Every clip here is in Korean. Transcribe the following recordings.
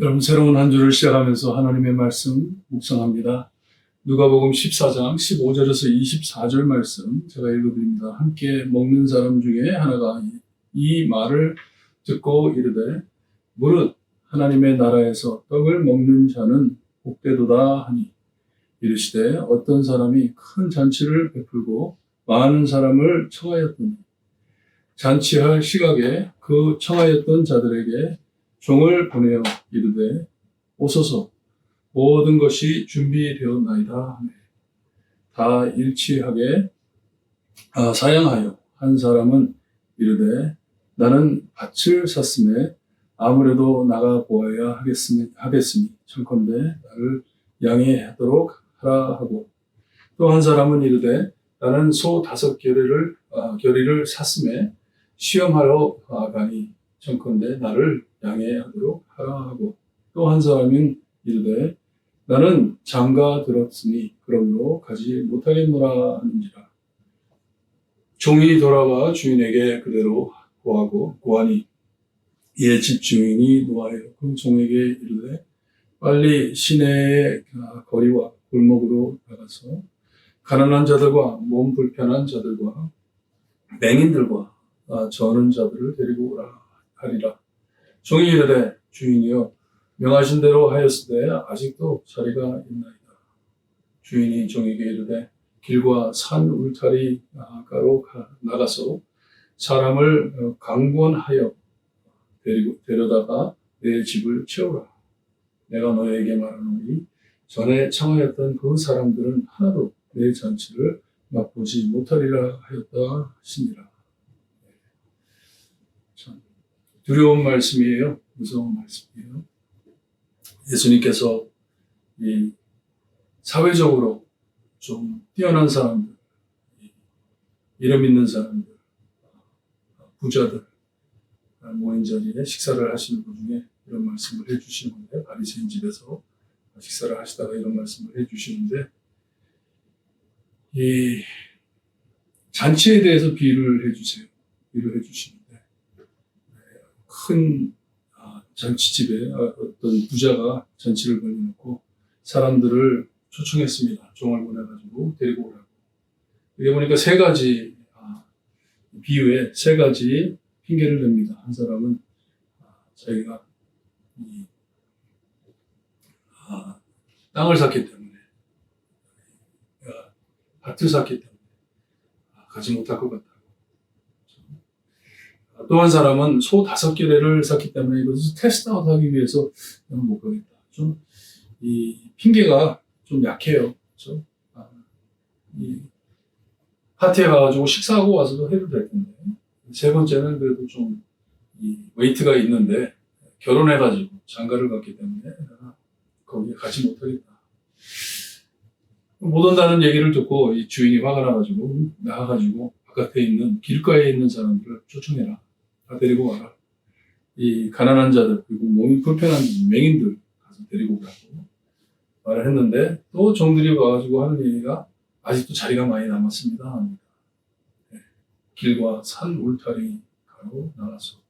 여러분, 새로운 한 주를 시작하면서 하나님의 말씀 묵상합니다. 누가복음 14장 15절에서 24절 말씀 제가 읽어드립니다. 함께 먹는 사람 중에 하나가 이 말을 듣고 이르되 무릇 하나님의 나라에서 떡을 먹는 자는 복되도다 하니 이르시되 어떤 사람이 큰 잔치를 베풀고 많은 사람을 청하였더니 잔치할 시각에 그 청하였던 자들에게 종을 보내어 이르되 오소서 모든 것이 준비되었나이다 하매 다 일치하게 사양하여 한 사람은 이르되 나는 밭을 샀음에 아무래도 나가 보아야 하겠으니 청컨대 나를 양해하도록 하라 하고 또 한 사람은 이르되 나는 소 5겨리를 샀음에 시험하러 가니 청컨대 나를 양해하도록 하라 하고 또 한 사람은 이르되 나는 장가 들었으니 그러므로 가지 못하겠노라 하는지라. 종이 돌아와 주인에게 그대로 고하니 이에 집주인이 노하여 그 종에게 이르되 빨리 시내의 거리와 골목으로 나가서 가난한 자들과 몸 불편한 자들과 맹인들과 저는 자들을 데리고 오라 하리라. 종이 이르되 주인이여 명하신 대로 하였으되 아직도 자리가 있나이다. 주인이 종에게 이르되 길과 산 울타리 가로 나가서 사람을 강권하여 데려다가 내 집을 채우라. 내가 너에게 말하노니 전에 청하였던 그 사람들은 하나도 내 잔치를 맛보지 못하리라 하였다 하시니라. 참 두려운 말씀이에요. 무서운 말씀이에요. 예수님께서 이 사회적으로 좀 뛰어난 사람들, 이름 있는 사람들, 부자들 모인 자리에 식사를 하시는 도중에 이런 말씀을 해주시는데 바리새인 집에서 식사를 하시다가 이런 말씀을 해주시는데 이 잔치에 대해서 비유를 해주시는데 큰 잔치집에 어떤 부자가 잔치를 벌여놓고 사람들을 초청했습니다. 종을 보내가지고 데리고 오라고. 이게 보니까 비유에 세 가지 핑계를 댑니다. 한 사람은 자기가 땅을 샀기 때문에, 밭을 샀기 때문에 가지 못할 것 같다고. 또 한 사람은 소 5겨레를 샀기 때문에 이것을 테스트아웃하기 위해서 나는 못 가겠다. 좀 이 핑계가 좀 약해요. 그렇죠? 이 파티에 가가지고 식사하고 와서도 해도 될 텐데. 세 번째는 그래도 좀 이 웨이트가 있는데 결혼해가지고 장가를 갔기 때문에 내가 거기에 가지 못하겠다. 못 온다는 얘기를 듣고 이 주인이 화가 나가지고 바깥에 있는 길가에 있는 사람들을 초청해라. 다 데리고 와라. 이 가난한 자들 그리고 몸이 불편한 맹인들 가서 데리고 오라고 말을 했는데 또 종들이 와가지고 하는 얘기가 아직도 자리가 많이 남았습니다 합니다. 네. 길과 산 울타리 가로 나가서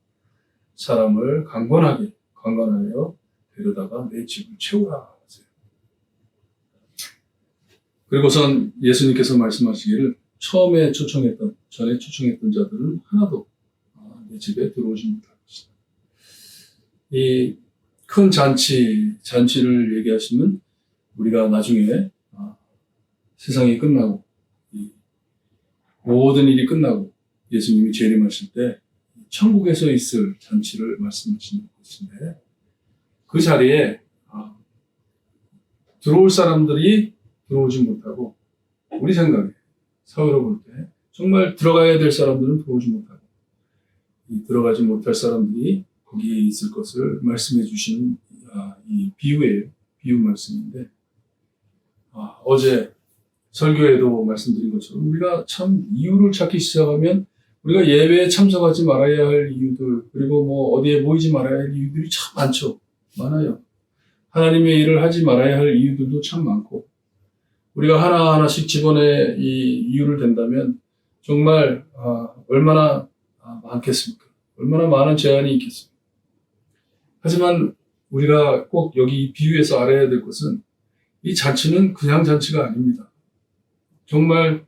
사람을 강권하여 데려다가 내 집을 채우라 하세요. 그리고선 예수님께서 말씀하시기를 전에 초청했던 자들은 하나도 내 집에 들어오지 못할 것이다. 이 큰 잔치를 얘기하시면 우리가 나중에 세상이 끝나고 모든 일이 끝나고 예수님이 재림하실 때 천국에서 있을 잔치를 말씀하시는 것인데 그 자리에 들어올 사람들이 들어오지 못하고 우리 생각에 사회로 볼 때 정말 들어가야 될 사람들은 들어오지 못하고 들어가지 못할 사람들이 거기에 있을 것을 말씀해 주시는 이 비유예요. 비유 말씀인데 어제 설교에도 말씀드린 것처럼 우리가 참 이유를 찾기 시작하면 우리가 예배에 참석하지 말아야 할 이유들 그리고 뭐 어디에 모이지 말아야 할 이유들이 참 많아요. 하나님의 일을 하지 말아야 할 이유들도 참 많고 우리가 하나하나씩 집어내 이 이유를 댄다면 정말 얼마나 많겠습니까? 얼마나 많은 제한이 있겠습니까? 하지만 우리가 꼭 여기 비유해서 알아야 될 것은 이 잔치는 그냥 잔치가 아닙니다. 정말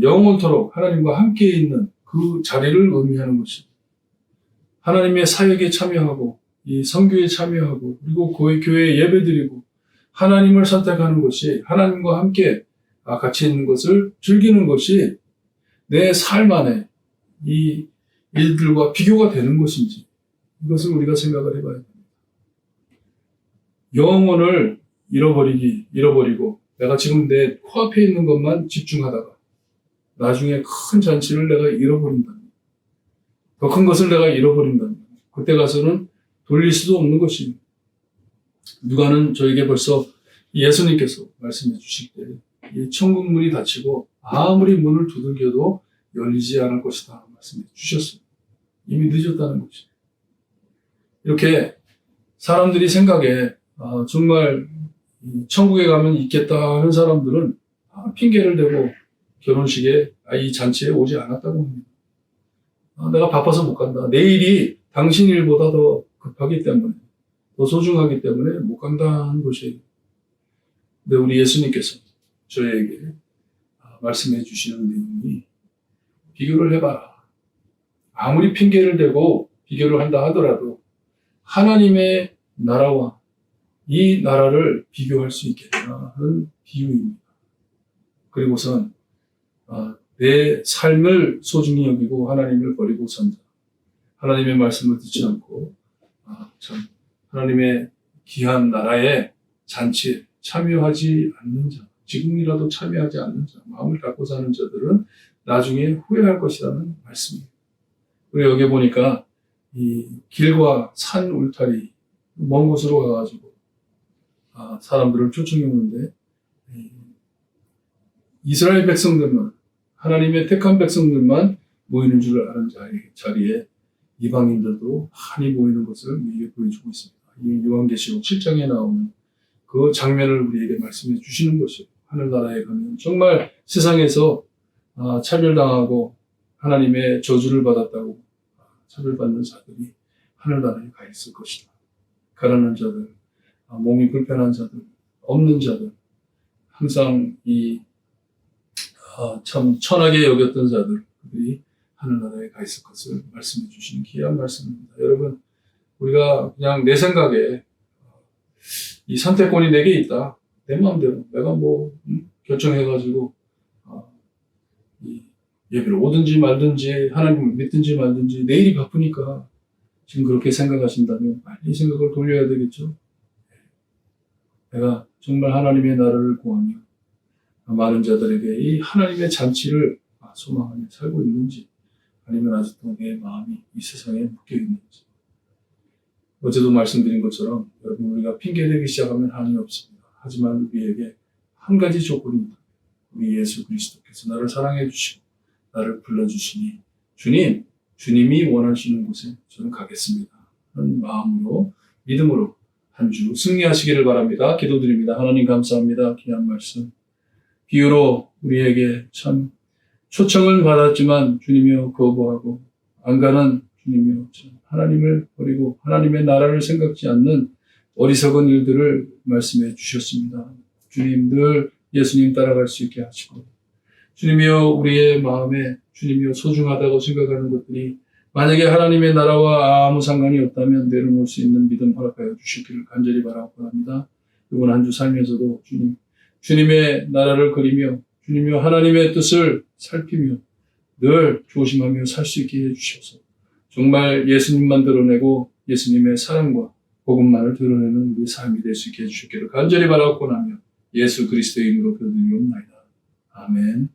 영원토록 하나님과 함께 있는 그 자리를 의미하는 것입니다. 하나님의 사역에 참여하고 이 선교에 참여하고 그리고 교회에 예배드리고 하나님을 선택하는 것이 하나님과 함께 같이 있는 것을 즐기는 것이 내 삶 안에 이 일들과 비교가 되는 것인지 이것을 우리가 생각을 해봐야 됩니다. 영혼을 잃어버리고 내가 지금 내 코앞에 있는 것만 집중하다가 나중에 큰 잔치를 내가 잃어버린다면 더 큰 것을 내가 잃어버린다면 그때 가서는 돌릴 수도 없는 것입니다. 누가는 저에게 벌써 예수님께서 말씀해 주실 때 이 천국 문이 닫히고 아무리 문을 두들겨도 열리지 않을 것이다 말씀해 주셨어요. 이미 늦었다는 것입니다. 이렇게 사람들이 생각에 정말 천국에 가면 있겠다 하는 사람들은 핑계를 대고 결혼식에 이 잔치에 오지 않았다고 합니다. 내가 바빠서 못 간다. 내일이 당신 일보다 더 급하기 때문에 더 소중하기 때문에 못 간다는 것이에요. 근데 우리 예수님께서 저에게 말씀해 주시는 내용이 비교를 해봐라. 아무리 핑계를 대고 비교를 한다 하더라도 하나님의 나라와 이 나라를 비교할 수 있겠다 하는 비유입니다. 그리고선 내 삶을 소중히 여기고 하나님을 버리고 산다. 하나님의 말씀을 듣지 않고 하나님의 귀한 나라의 잔치에 참여하지 않는 자, 지금이라도 참여하지 않는 자, 마음을 갖고 사는 자들은 나중에 후회할 것이라는 말씀입니다. 그리고 여기 보니까 이 길과 산 울타리 먼 곳으로 가가지고 사람들을 초청해 오는데 이스라엘 백성들만 하나님의 택한 백성들만 모이는 줄 아는 자리에 이방인들도 많이 모이는 것을 우리에게 보여주고 있습니다. 이 요한계시록 7장에 나오는 그 장면을 우리에게 말씀해 주시는 것이에요. 하늘나라에 가면 정말 세상에서 차별당하고 하나님의 저주를 받았다고 차별받는 자들이 하늘나라에 가 있을 것이다. 가난한 자들, 몸이 불편한 자들, 없는 자들, 항상 참 천하게 여겼던 자들이 하늘나라에 가 있을 것을 말씀해 주시는 귀한 말씀입니다. 여러분, 우리가 그냥 내 생각에 이 선택권이 내게 있다. 내 마음대로 내가 결정해가지고 이 예배를 오든지 말든지 하나님을 믿든지 말든지 내일이 바쁘니까 지금 그렇게 생각하신다면 빨리 생각을 돌려야 되겠죠. 내가 정말 하나님의 나라를 구하며 많은 자들에게 이 하나님의 잔치를 소망하며 살고 있는지 아니면 아직도 내 마음이 이 세상에 묶여 있는지. 어제도 말씀드린 것처럼 여러분 우리가 핑계대기 시작하면 한이 없습니다. 하지만 우리에게 한 가지 조건이 있다. 우리 예수 그리스도께서 나를 사랑해 주시고 나를 불러주시니 주님이 원하시는 곳에 저는 가겠습니다. 하는 마음으로 믿음으로 한 주 승리하시기를 바랍니다. 기도드립니다. 하나님 감사합니다. 귀한 말씀 비유로 우리에게 참 초청을 받았지만 주님이여 거부하고 안 가는 주님이여 하나님을 버리고 하나님의 나라를 생각지 않는 어리석은 일들을 말씀해 주셨습니다. 주님 늘 예수님 따라갈 수 있게 하시고 주님이여 우리의 마음에 주님이여 소중하다고 생각하는 것들이 만약에 하나님의 나라와 아무 상관이 없다면 내려놓을 수 있는 믿음 허락하여 주시기를 간절히 바라고 합니다. 이번 한 주 살면서도 주님의 나라를 그리며 주님이여 하나님의 뜻을 살피며 늘 조심하며 살 수 있게 해주셔서 정말 예수님만 드러내고 예수님의 사랑과 복음만을 드러내는 우리 삶이 될 수 있게 해주시기를 간절히 바라고 하며 예수 그리스도의 이름으로 기도드리옵나이다. 아멘.